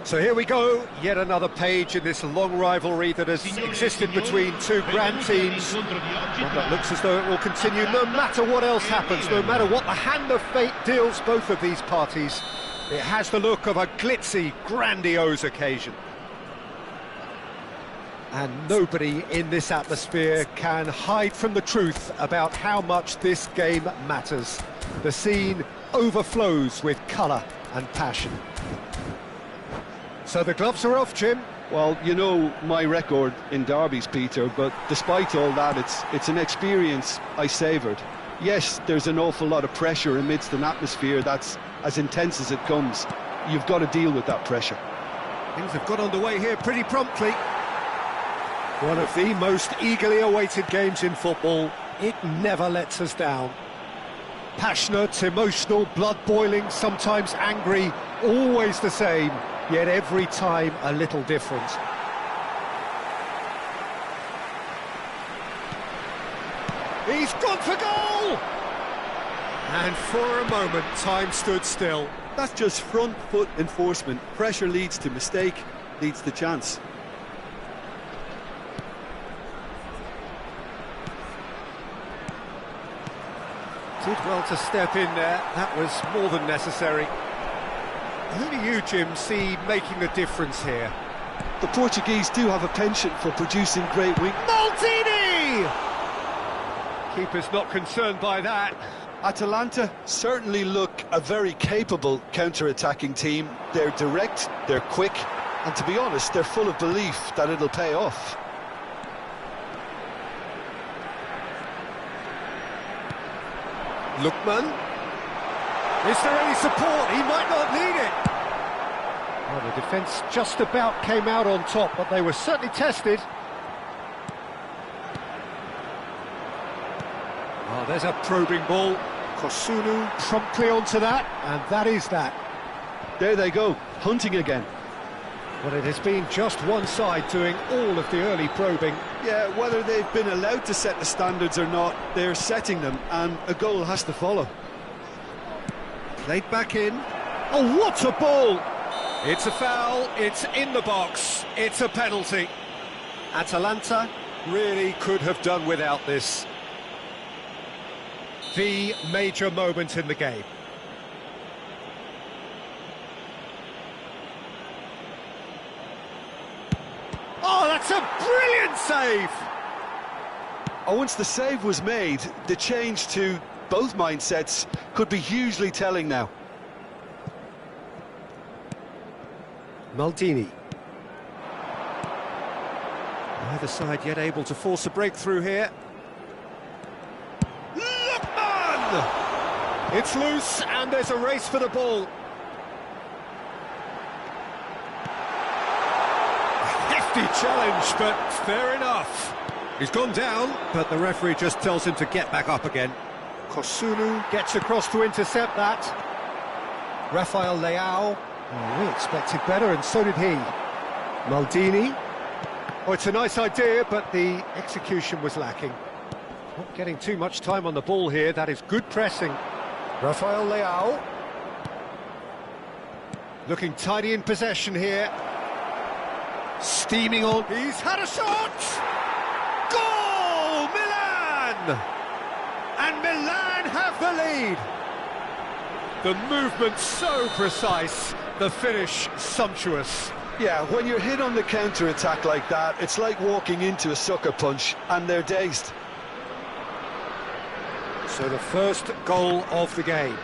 So here we go, yet another page in this long rivalry that has existed between two grand teams. One that looks as though it will continue no matter what else happens, no matter what the hand of fate deals both of these parties. It has the look of a glitzy, grandiose occasion. And nobody in this atmosphere can hide from the truth about how much this game matters. The scene overflows with colour and passion. So the gloves are off, Jim. Well, you know my record in derbies, Peter, but despite all that, it's an experience I savoured. Yes, there's an awful lot of pressure amidst an atmosphere that's as intense as it comes. You've got to deal with that pressure. Things have got underway here pretty promptly. One of the most eagerly awaited games in football. It never lets us down. Passionate, emotional, blood-boiling, sometimes angry, always the same, yet every time a little different. He's gone for goal! And for a moment, time stood still. That's just front foot enforcement. Pressure leads to mistake, leads to chance. Did well to step in there, that was more than necessary. Who do you, Jim, see making the difference here? The Portuguese do have a penchant for producing great wing. Maldini! Keeper's not concerned by that. Atalanta certainly look a very capable counter-attacking team. They're direct, they're quick, and to be honest, they're full of belief that it'll pay off. Lookman. Is there any support? He might not need it. Well, the defence just about came out on top, but they were certainly tested. Oh, there's a probing ball. Kosunu promptly onto that, and that is that. There they go, hunting again. Well, it has been just one side doing all of the early probing. Yeah, whether they've been allowed to set the standards or not, they're setting them, and a goal has to follow. Played back in. Oh, what a ball! It's a foul, it's in the box, it's a penalty. Atalanta really could have done without this. The major moment in the game. Oh, that's a brilliant save! Once the save was made, the change to both mindsets could be hugely telling now. Maldini. Neither side yet able to force a breakthrough here. Lookman! It's loose and there's a race for the ball. Challenge, but fair enough. He's gone down, but the referee just tells him to get back up again. Kosunu gets across to intercept that. Rafael Leao. Oh, we expected better, and so did he. Maldini. Oh, it's a nice idea, but the execution was lacking. Not getting too much time on the ball here. That is good pressing. Rafael Leao. Looking tidy in possession here. Steaming on. He's had a shot! Goal! Milan! And Milan have the lead. The movement so precise, the finish sumptuous. Yeah, when you're hit on the counter-attack like that, it's like walking into a sucker punch, and they're dazed. So the first goal of the game.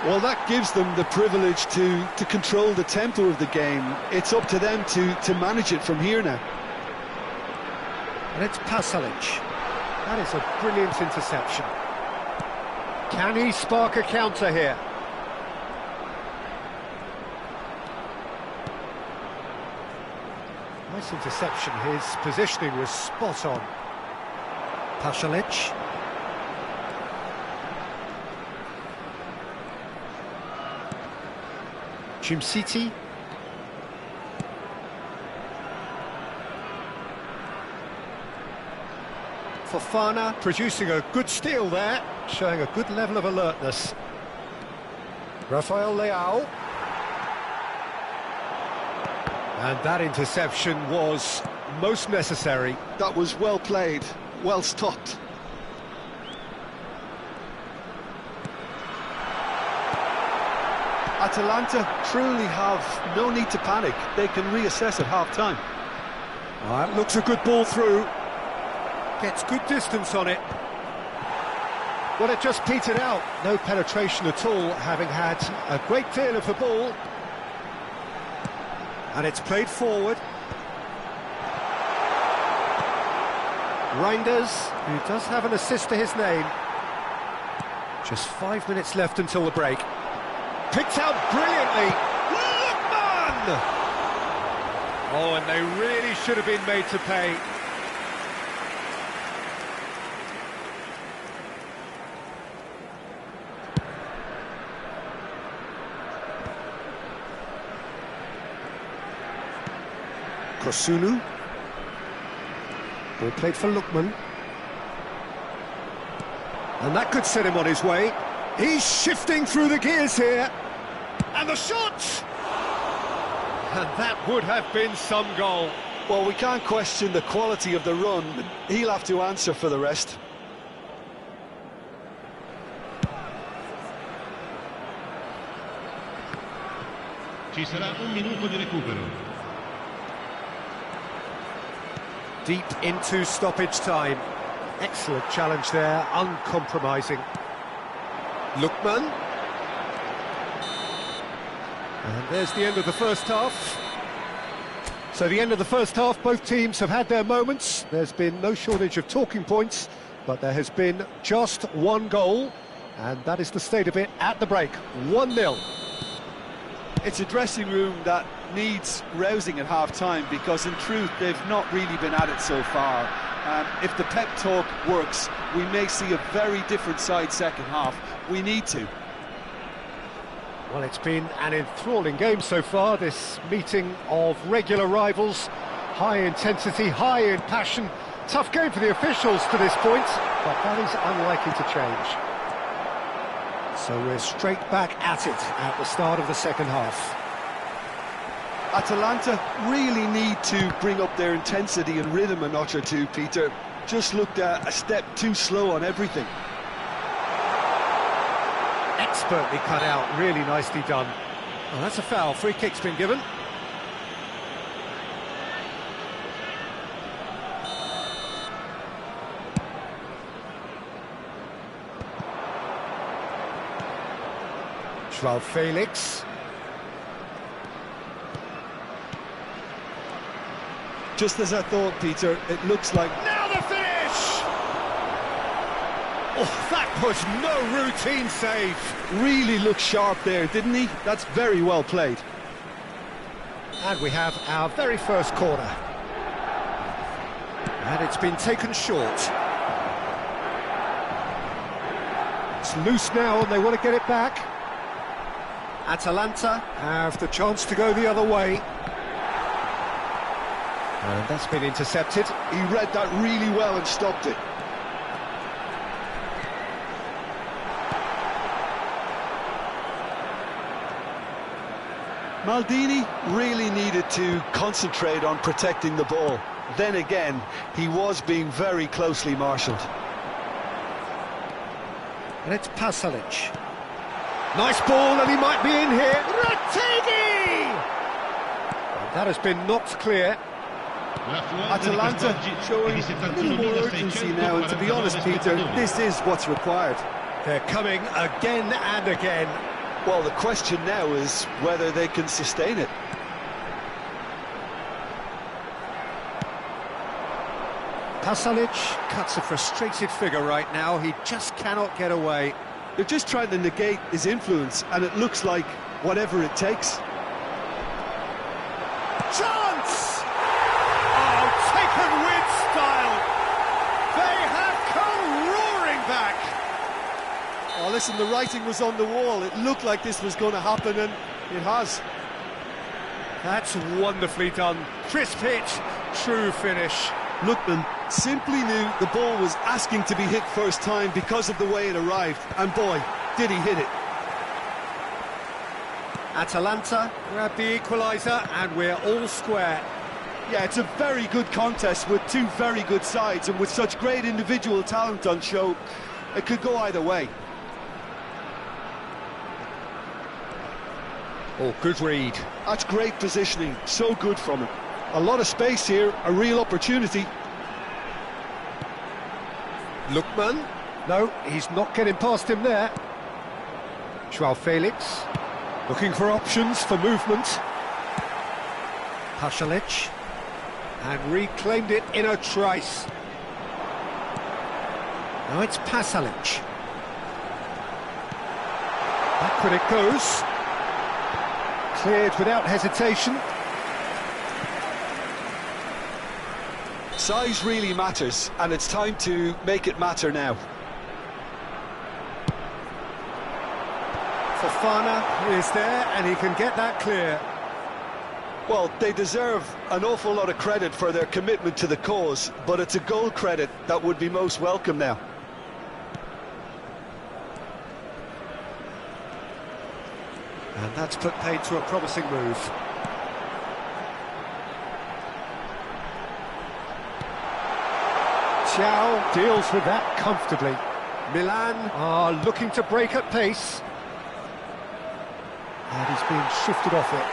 Well, that gives them the privilege to control the tempo of the game. It's up to them to manage it from here now. And it's Pasalic. That is a brilliant interception. Can he spark a counter here? Nice interception. His positioning was spot on. Pasalic. City. Fofana producing a good steal there, showing a good level of alertness. Rafael Leao. And that interception was most necessary. That was well played, well stopped. Atalanta truly have no need to panic. They can reassess at half-time. That looks a good ball through. Gets good distance on it. Well, it just petered out. No penetration at all, having had a great deal of the ball. And it's played forward. Reinders, who does have an assist to his name. Just 5 minutes left until the break. Picked out brilliantly. Lookman! Oh, and they really should have been made to pay. Kosunu. Ball played for Lookman. And that could set him on his way. He's shifting through the gears here. And the shot! And that would have been some goal. Well, we can't question the quality of the run. He'll have to answer for the rest. Ci sarà un minuto di recupero. Deep into stoppage time. Excellent challenge there, uncompromising. Lookman. And there's the end of the first half. So the end of the first half, both teams have had their moments. There's been no shortage of talking points, but there has been just one goal, and that is the state of it at the break. 1-0. It's a dressing room that needs rousing at half-time, because in truth they've not really been at it so far. If the pep talk works, we may see a very different side second half. We need to. Well, it's been an enthralling game so far, this meeting of regular rivals. High intensity, high in passion. Tough game for the officials to this point, but that is unlikely to change. So we're straight back at it at the start of the second half. Atalanta really need to bring up their intensity and rhythm a notch or two, Peter. Just looked a step too slow on everything. Expertly cut out, really nicely done. Oh, that's a foul. Free kick's been given. João Felix. Just as I thought, Peter, it looks like... Now the finish! Oh, that was no routine save. Really looked sharp there, didn't he? That's very well played. And we have our very first corner. And it's been taken short. It's loose now and they want to get it back. Atalanta have the chance to go the other way. And that's been intercepted. He read that really well and stopped it. Maldini really needed to concentrate on protecting the ball. Then again, he was being very closely marshalled. And it's Pasalic. Nice ball, and he might be in here. Retegui! That has been knocked clear. Atalanta showing a little more urgency now, and to be honest, Peter, this is what's required. They're coming again and again. Well, the question now is whether they can sustain it. Pasalic cuts a frustrated figure right now. He just cannot get away. They're just trying to negate his influence, and it looks like whatever it takes. Chance! Oh, taken with style. They have come roaring back. Oh, listen, the writing was on the wall. It looked like this was going to happen, and it has. That's wonderfully done. Crisp hit, true finish. Lookman simply knew the ball was asking to be hit first time because of the way it arrived, and boy, did he hit it. Atalanta grab the equaliser, and we're all square. Yeah, it's a very good contest with two very good sides, and with such great individual talent on show, it could go either way. Oh, good read. That's great positioning, so good from him. A lot of space here, a real opportunity. Lookman. No, he's not getting past him there. Joao Felix. Looking for options for movement. Pasalic. And reclaimed it in a trice. Now it's Pasalic. Backward it goes. Cleared without hesitation. Size really matters, and it's time to make it matter now. Fofana is there, and he can get that clear. Well, they deserve an awful lot of credit for their commitment to the cause, but it's a goal credit that would be most welcome now. And that's put paid to a promising move. Thiaw deals with that comfortably. Milan are looking to break at pace. And he's being shifted off it.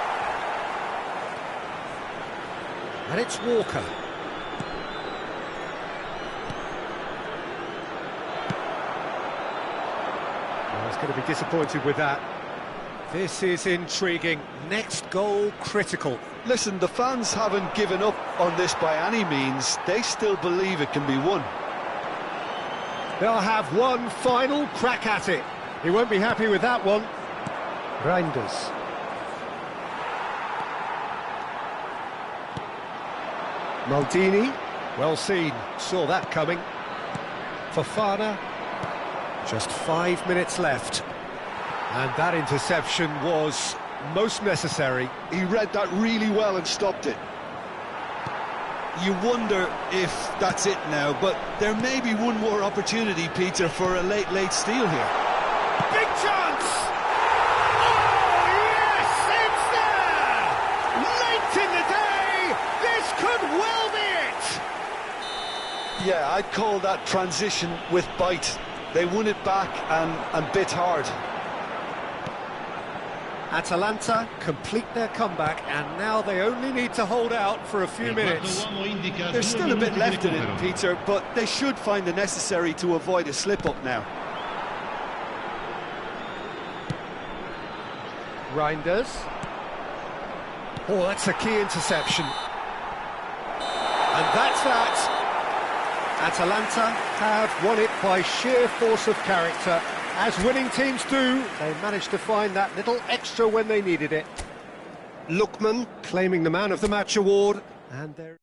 And it's Walker. Oh, he's going to be disappointed with that. This is intriguing. Next goal critical. Listen, the fans haven't given up on this by any means. They still believe it can be won. They'll have one final crack at it. He won't be happy with that one. Reinders. Maldini. Well seen. Saw that coming. Fofana. Just 5 minutes left. And that interception was most necessary. He read that really well and stopped it. You wonder if that's it now, but there may be one more opportunity, Peter, for a late steal here. Big chance! Oh, yes, it's there! Late in the day, this could well be it! Yeah, I'd call that transition with bite. They won it back and bit hard. Atalanta complete their comeback, and now they only need to hold out for a few minutes. There's still a bit left in it, Peter, but they should find the necessary to avoid a slip-up now. Reinders. Oh, that's a key interception. And that's that. Atalanta have won it by sheer force of character. As winning teams do, they managed to find that little extra when they needed it. Lookman claiming the Man of the Match award, and there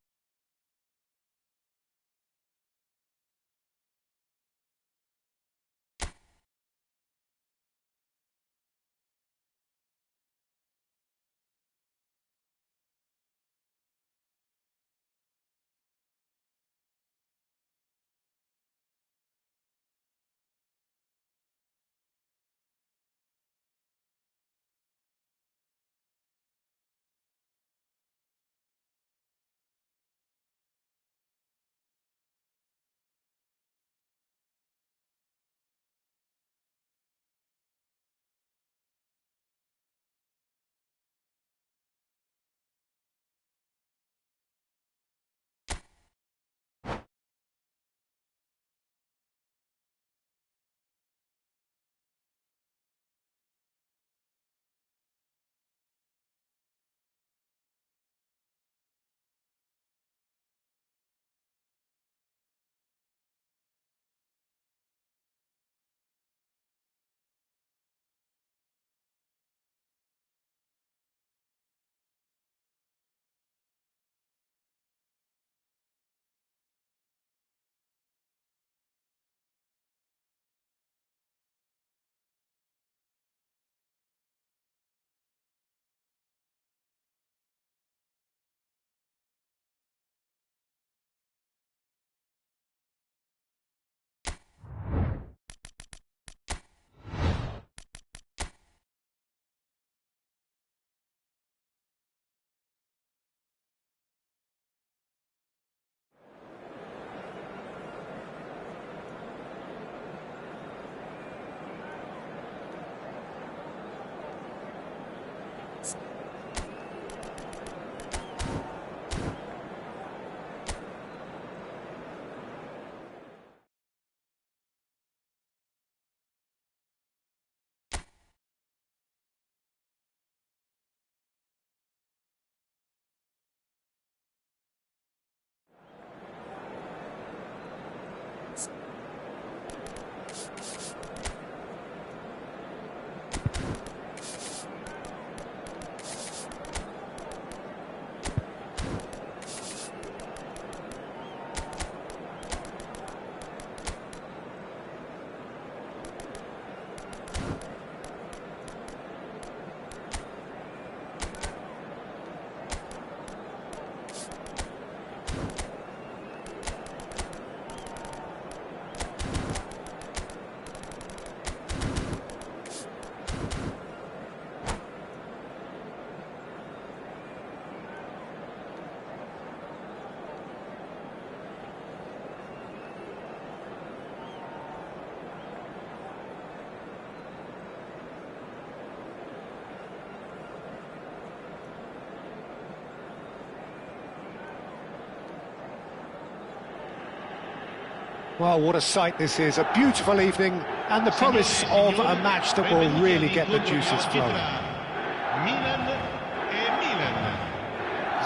Well, what a sight this is. A beautiful evening and the promise of a match that will really get the juices flowing.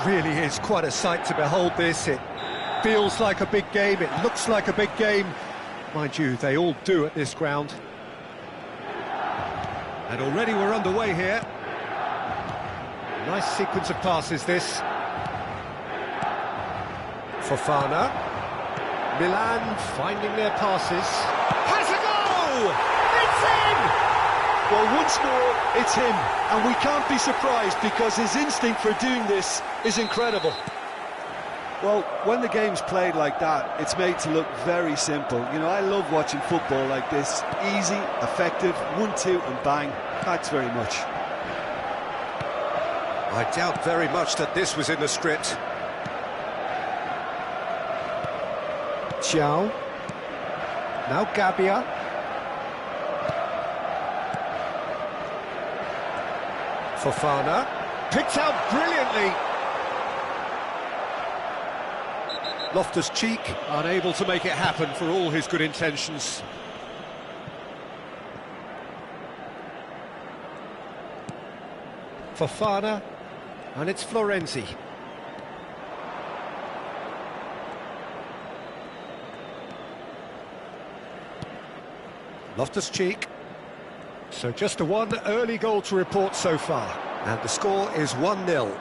Really is quite a sight to behold this. It feels like a big game, it looks like a big game. Mind you, they all do at this ground. And already we're underway here. Nice sequence of passes this. Fofana. Milan finding their passes. Has a goal! It's in! Well, once more, it's him. And we can't be surprised because his instinct for doing this is incredible. Well, when the game's played like that, it's made to look very simple. You know, I love watching football like this. Easy, effective, 1-2 and bang. Thanks very much. I doubt very much that this was in the script. Xiao. Now Gabia. Fofana. Picked out brilliantly. Loftus-Cheek unable to make it happen for all his good intentions. Fofana. And it's Florenzi. Loftus-Cheek. So just a one early goal to report so far. And the score is 1-0.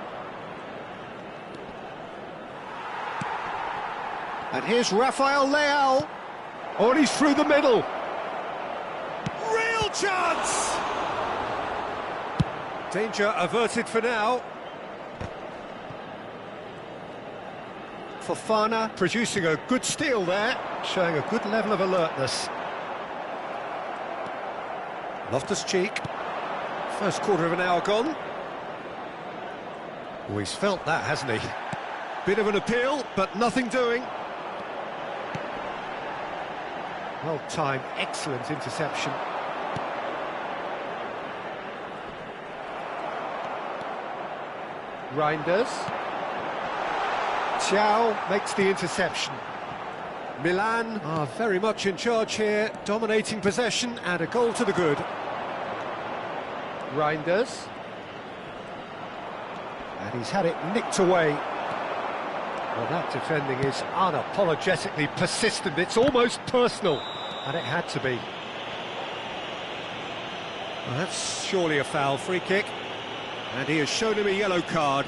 And here's Rafael Leao. Oh, and he's through the middle. Real chance! Danger averted for now. Fofana producing a good steal there, showing a good level of alertness. Loftus-Cheek. First quarter of an hour gone. Oh, he's felt that, hasn't he? Bit of an appeal, but nothing doing. Well timed, excellent interception. Reinders. Xiao makes the interception. Milan are very much in charge here, dominating possession and a goal to the good. Reinders. And he's had it nicked away. Well, that defending is unapologetically persistent. It's almost personal, and it had to be. Well, that's surely a foul. Free kick. And he has shown him a yellow card.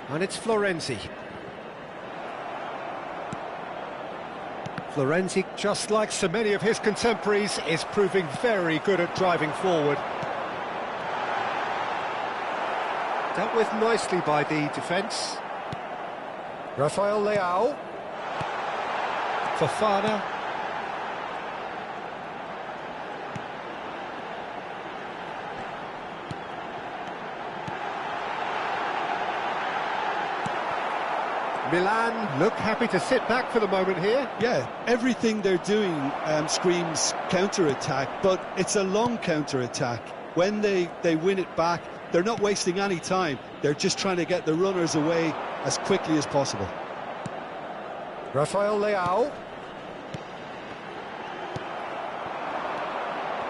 And it's Florenzi. Florenzi, just like so many of his contemporaries, is proving very good at driving forward. Dealt with nicely by the defence. Rafael Leao. Fofana. Milan look happy to sit back for the moment here. Yeah, everything they're doing screams counter-attack, but it's a long counter-attack. When they win it back, they're not wasting any time. They're just trying to get the runners away as quickly as possible. Rafael Leao.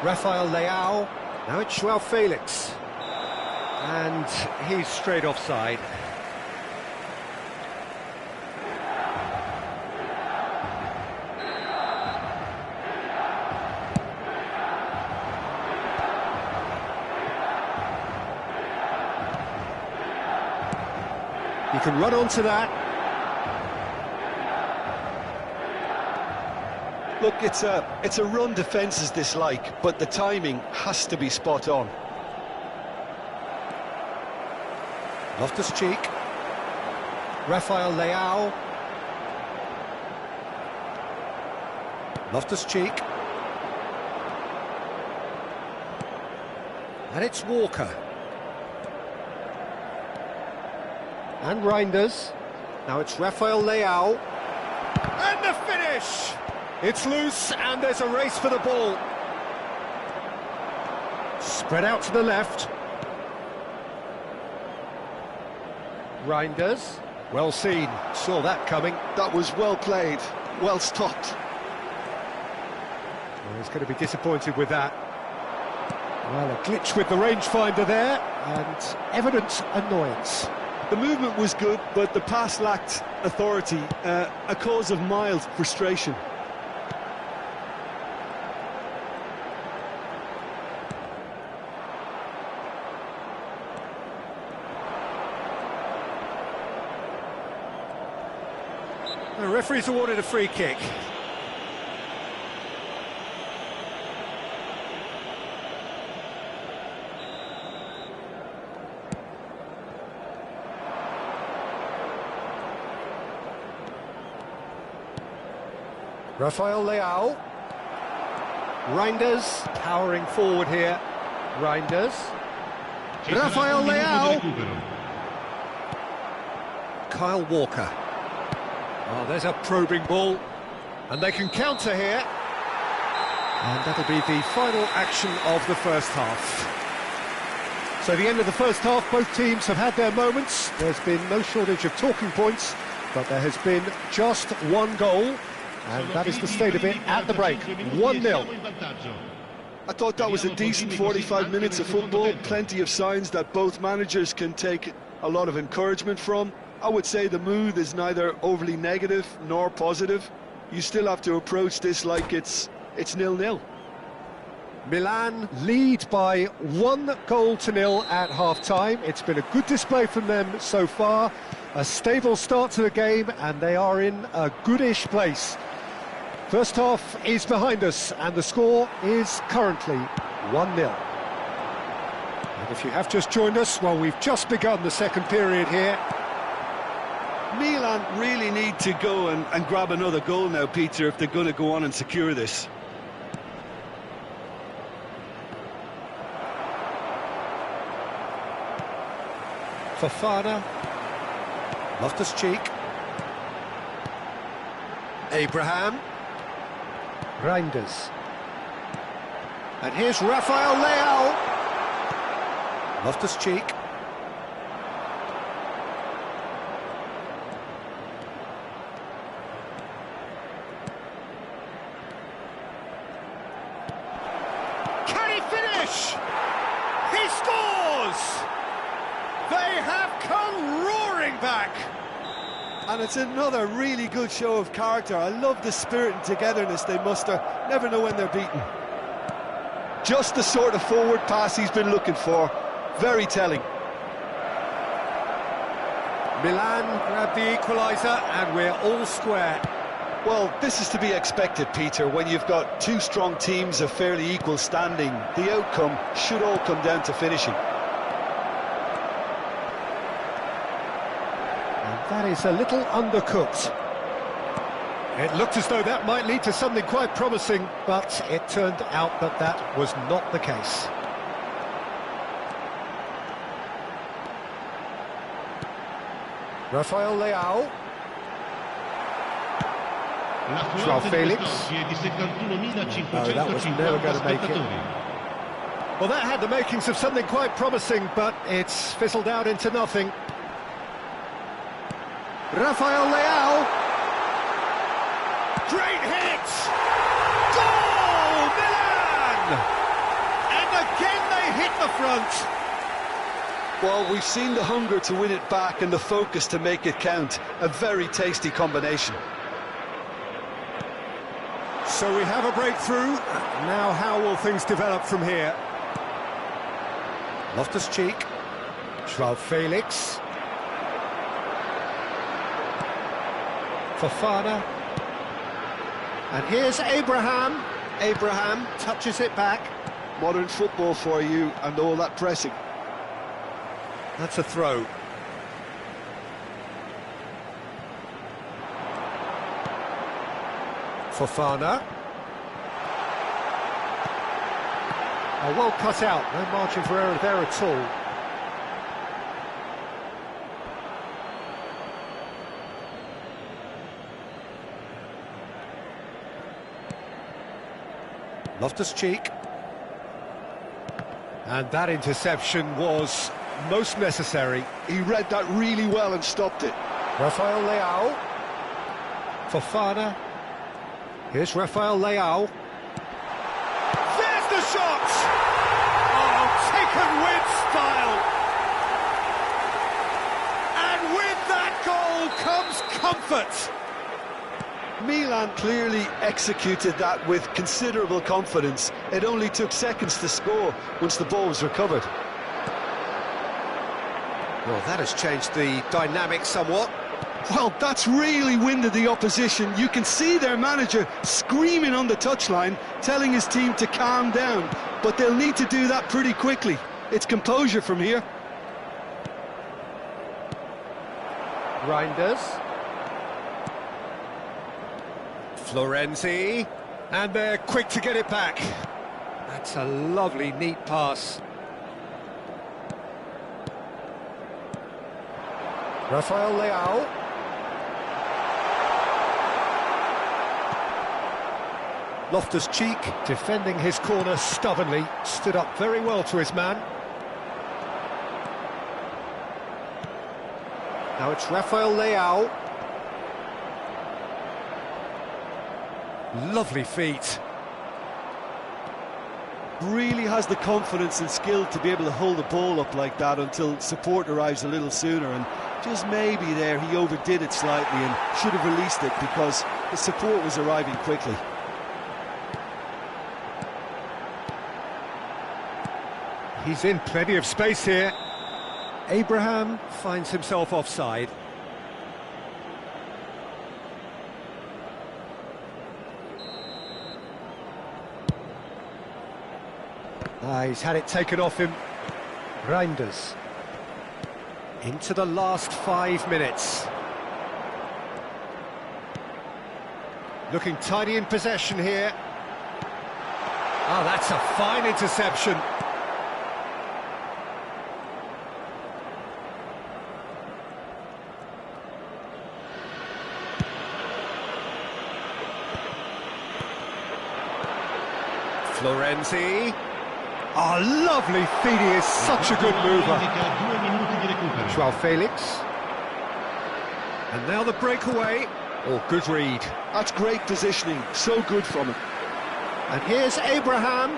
Rafael Leao. Now it's Joao Felix. And he's straight offside. He can run onto that. Look, it's a run defences dislike, but the timing has to be spot on. Loftus-Cheek. Rafael Leao. Loftus-Cheek. And it's Walker. And Reinders. Now it's Rafael Leao. And the finish! It's loose and there's a race for the ball. Spread out to the left. Reinders. Well seen. Saw that coming. That was well played, well stopped. Well, he's going to be disappointed with that. Well, a glitch with the rangefinder there and evident annoyance. The movement was good, but the pass lacked authority, a cause of mild frustration. The referee's awarded a free kick. Rafael Leao. Reinders powering forward here. Reinders. Rafael Leao. Kyle Walker. Oh, there's a probing ball. And they can counter here. And that'll be the final action of the first half. So the end of the first half, both teams have had their moments. There's been no shortage of talking points, but there has been just one goal. And that is the state of it at the break, 1-0. I thought that was a decent 45 minutes of football, plenty of signs that both managers can take a lot of encouragement from. I would say the mood is neither overly negative nor positive. You still have to approach this like it's 0-0. Milan lead by 1-0 at half-time. It's been a good display from them so far. A stable start to the game, and they are in a goodish place. First half is behind us, and the score is currently 1-0. And if you have just joined us, well, we've just begun the second period here. Milan really need to go and grab another goal now, Peter, if they're going to go on and secure this. Fofana. Loftus-Cheek. Abraham. Reinders. And here's Rafael Leao. Loftus-Cheek. Can he finish? He scores! They have come roaring back. And it's another really good show of character. I love the spirit and togetherness they muster. Never know when they're beaten. Just the sort of forward pass he's been looking for. Very telling. Milan grab the equaliser and we're all square. Well, this is to be expected, Peter. When you've got two strong teams of fairly equal standing, the outcome should all come down to finishing. That is a little undercooked. It looked as though that might lead to something quite promising, but it turned out that that was not the case. Rafael Leao. Joao L'affluenza di Felix. quest'oggi è di 71.550 Oh, that was never going to make it. spettatori. Well, that had the makings of something quite promising, but it's fizzled out into nothing. Rafael Leao. Great hit! Goal! Milan! And again they hit the front. Well, we've seen the hunger to win it back and the focus to make it count. A very tasty combination. So we have a breakthrough. Now how will things develop from here? Loftus-Cheek. Joao Felix. Fofana. And here's Abraham. Abraham touches it back. Modern football for you and all that pressing. That's a throw. Fofana. Oh, well cut out. No margin for error there at all. Loftus-Cheek. And that interception was most necessary. He read that really well and stopped it. Rafael Leao. Fofana. Here's Rafael Leao. There's the shot! Oh, taken with style. And with that goal comes comfort. Milan clearly executed that with considerable confidence. It only took seconds to score once the ball was recovered. Well, that has changed the dynamic somewhat. Well, that's really winded the opposition. You can see their manager screaming on the touchline, telling his team to calm down. But they'll need to do that pretty quickly. It's composure from here. Reinders. Florenzi. And they're quick to get it back. That's a lovely, neat pass. Rafael Leao. Loftus-Cheek, defending his corner stubbornly, stood up very well to his man. Now it's Rafael Leao. Lovely feet. Really has the confidence and skill to be able to hold the ball up like that until support arrives a little sooner, and just maybe there he overdid it slightly and should have released it because the support was arriving quickly. He's in plenty of space here. Abraham finds himself offside. He's had it taken off him. Reinders. Into the last 5 minutes. Looking tidy in possession here. Oh, that's a fine interception. Florenzi. Oh, lovely feet, he is such a good mover. Joao Felix. And now the breakaway. Oh, good read. That's great positioning, so good from him. And here's Abraham.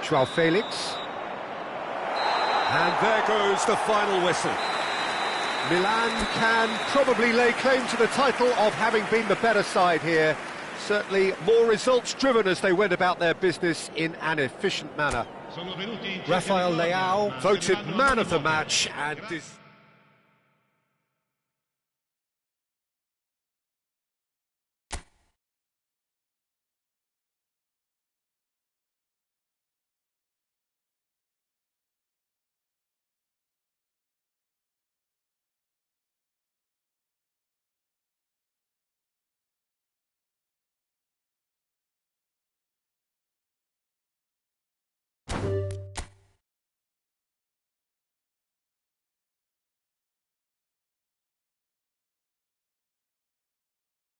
Joao Felix. And there goes the final whistle. Milan can probably lay claim to the title of having been the better side here. Certainly more results-driven as they went about their business in an efficient manner. Rafael Leao voted man of the match and